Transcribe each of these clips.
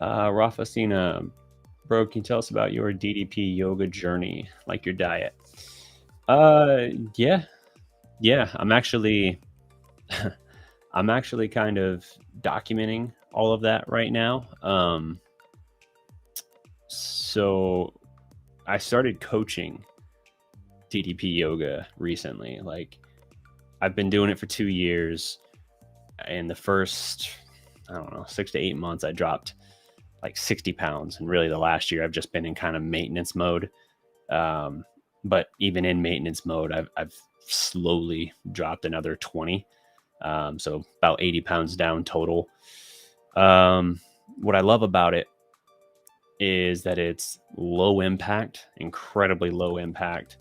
Rafasina, bro, can you tell us about your DDP yoga journey, like your diet? Uh, yeah, yeah. I'm actually kind of documenting all of that right now. So I started coaching DDP yoga recently. Like I've been doing it for 2 years. In the first, I don't know, 6 to 8 months, I dropped like 60 pounds. And really the last year I've just been in kind of maintenance mode. Um, but even in maintenance mode, I've slowly dropped another 20. So about 80 pounds down total. What I love about it is that it's low impact, incredibly low impact.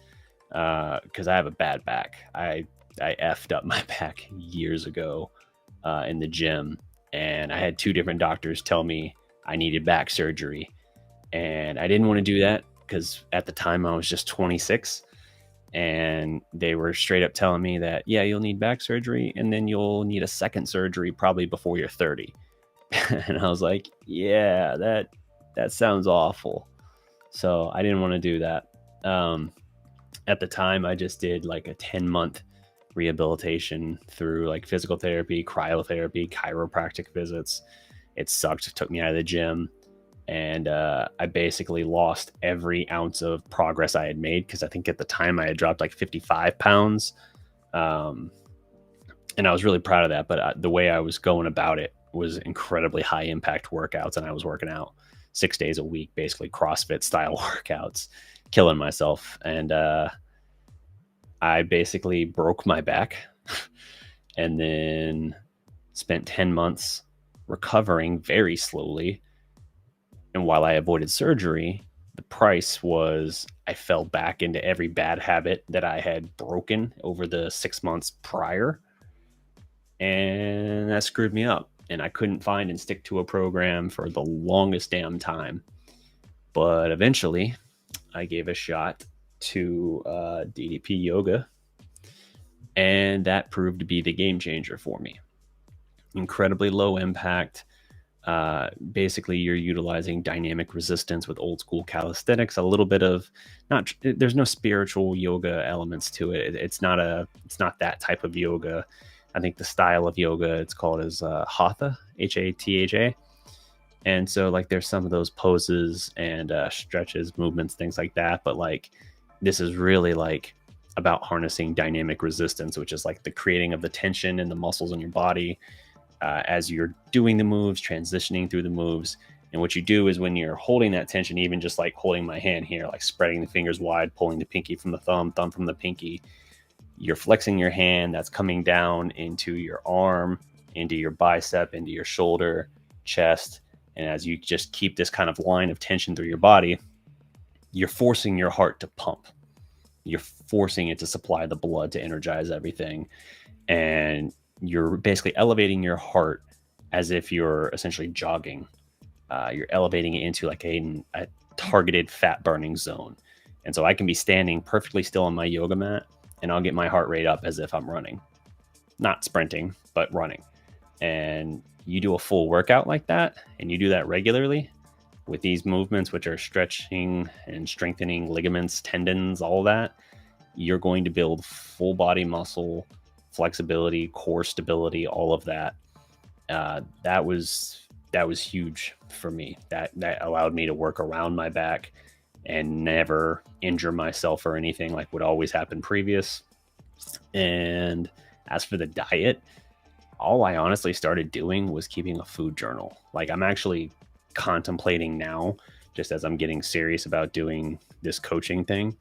Because I have a bad back. I effed up my back years ago in the gym, and I had two different doctors tell me I needed back surgery, and I didn't want to do that because at the time I was just 26, and they were straight up telling me that, yeah, you'll need back surgery, and then you'll need a second surgery probably before you're 30. And I was like, yeah, that sounds awful. So I didn't want to do that. At the time, I just did like a 10-month rehabilitation through like physical therapy, cryotherapy, chiropractic visits. It sucked. It took me out of the gym. And I basically lost every ounce of progress I had made because I think at the time I had dropped like 55 pounds. Um, and I was really proud of that. But the way I was going about it was incredibly high impact workouts. And I was working out 6 days a week, basically CrossFit style workouts, killing myself. And I basically broke my back and then spent 10 months recovering very slowly. And while I avoided surgery, the price was I fell back into every bad habit that I had broken over the 6 months prior. And that screwed me up. And I couldn't find and stick to a program for the longest damn time. But eventually, I gave a shot to DDP Yoga, and that proved to be the game changer for me. Incredibly low impact. Basically, you're utilizing dynamic resistance with old school calisthenics. A little bit of not. There's no spiritual yoga elements to it. It's not that type of yoga. I think the style of yoga it's called is Hatha, Hatha. And so like there's some of those poses and stretches, movements, things like that. But like this is really like about harnessing dynamic resistance, which is like the creating of the tension in the muscles in your body as you're doing the moves, transitioning through the moves. And what you do is when you're holding that tension, even just like holding my hand here, like spreading the fingers wide, pulling the pinky from the thumb from the pinky, you're flexing your hand that's coming down into your arm, into your bicep, into your shoulder, chest. And as you just keep this kind of line of tension through your body, you're forcing your heart to pump. You're forcing it to supply the blood to energize everything. And you're basically elevating your heart as if you're essentially jogging. You're elevating it into like a targeted fat burning zone. And so I can be standing perfectly still on my yoga mat and I'll get my heart rate up as if I'm running. Not sprinting, but running. And you do a full workout like that, and you do that regularly with these movements, which are stretching and strengthening ligaments, tendons, all that, you're going to build full body muscle, flexibility, core stability, all of that. That was huge for me. That allowed me to work around my back and never injure myself or anything like would always happen previous. And as for the diet, all I honestly started doing was keeping a food journal. Like I'm actually contemplating now, just as I'm getting serious about doing this coaching thing,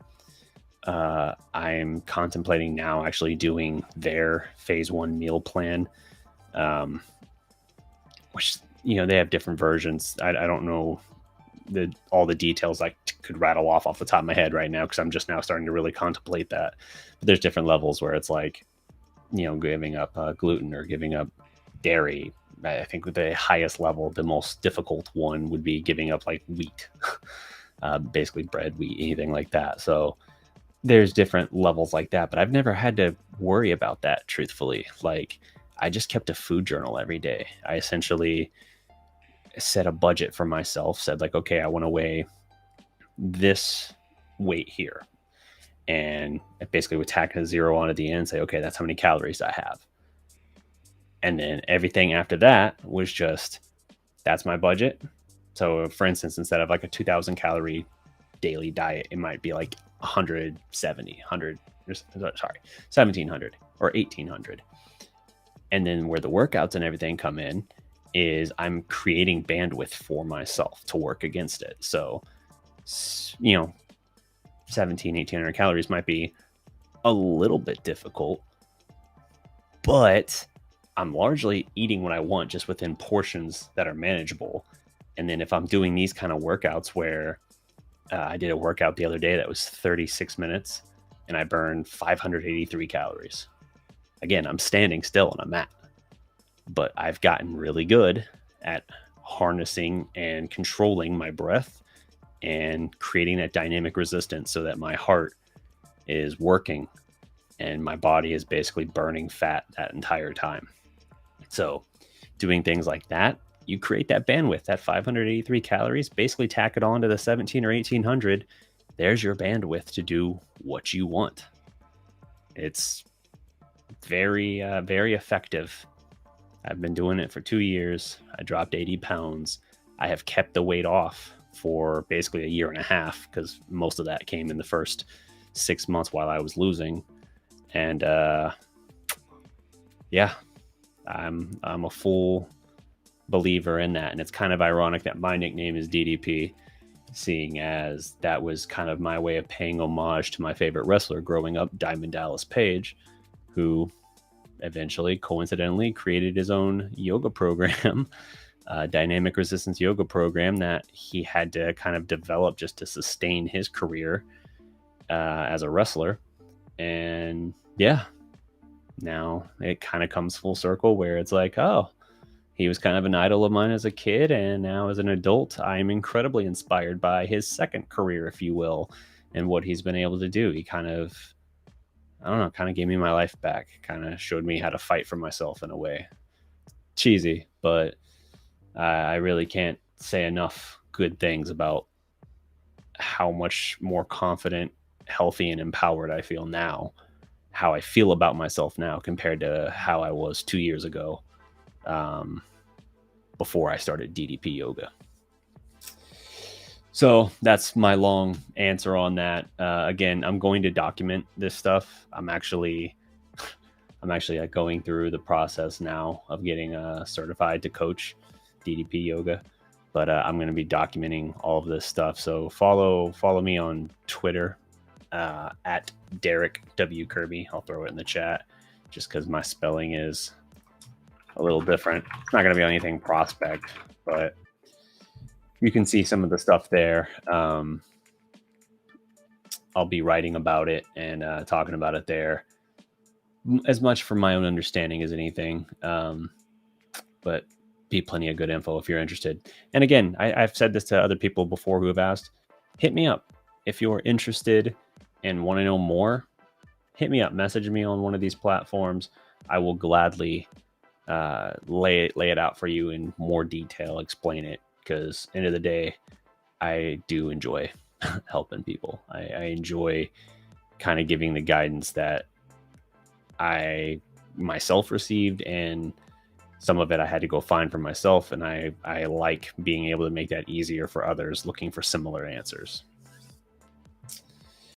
I'm contemplating now actually doing their phase 1 meal plan, which, they have different versions. I don't know all the details I could rattle off the top of my head right now because I'm just now starting to really contemplate that. But there's different levels where it's like, giving up gluten or giving up dairy. I think with the highest level, the most difficult one would be giving up like wheat, basically bread, wheat, anything like that. So there's different levels like that, but I've never had to worry about that, truthfully. Like I just kept a food journal every day. I essentially set a budget for myself, said like, okay, I want to weigh this weight here. And I basically would tack a 0 on at the end, say, okay, that's how many calories I have. And then everything after that was just, that's my budget. So for instance, instead of like a 2000 calorie daily diet, it might be like 1700 or 1800. And then where the workouts and everything come in is I'm creating bandwidth for myself to work against it. So, 1800 calories might be a little bit difficult, but I'm largely eating what I want just within portions that are manageable. And then if I'm doing these kind of workouts where I did a workout the other day that was 36 minutes and I burned 583 calories. Again, I'm standing still on a mat, but I've gotten really good at harnessing and controlling my breath and creating that dynamic resistance so that my heart is working and my body is basically burning fat that entire time. So doing things like that, you create that bandwidth, that 583 calories, basically tack it on to the 17 or 1800. There's your bandwidth to do what you want. It's very, very effective. I've been doing it for 2 years. I dropped 80 pounds. I have kept the weight off for basically a year and a half because most of that came in the first 6 months while I was losing. And yeah, I'm a full believer in that. And it's kind of ironic that my nickname is DDP, seeing as that was kind of my way of paying homage to my favorite wrestler growing up, Diamond Dallas Page, who eventually coincidentally created his own yoga program, dynamic resistance yoga program that he had to kind of develop just to sustain his career as a wrestler. And yeah, now it kind of comes full circle where it's like, oh, he was kind of an idol of mine as a kid, and now as an adult, I'm incredibly inspired by his second career, if you will, and what he's been able to do. He kind of, I don't know, kind of gave me my life back, kind of showed me how to fight for myself in a way. Cheesy, but I really can't say enough good things about how much more confident, healthy, and empowered I feel now, how I feel about myself now compared to how I was 2 years ago. Before I started DDP Yoga. So that's my long answer on that. Again, I'm going to document this stuff. I'm actually going through the process now of getting certified to coach DDP Yoga, but I'm going to be documenting all of this stuff. So follow me on Twitter at Derek W Kirby. I'll throw it in the chat just because my spelling is a little different. It's not going to be anything prospect, but you can see some of the stuff there. I'll be writing about it and talking about it there, as much for my own understanding as anything. But be plenty of good info if you're interested. And again, I've said this to other people before who have asked, hit me up. If you're interested and want to know more, hit me up, message me on one of these platforms. I will gladly lay it out for you in more detail, explain it, because end of the day, I do enjoy helping people. I enjoy kind of giving the guidance that I myself received, and some of it I had to go find for myself, and I like being able to make that easier for others looking for similar answers.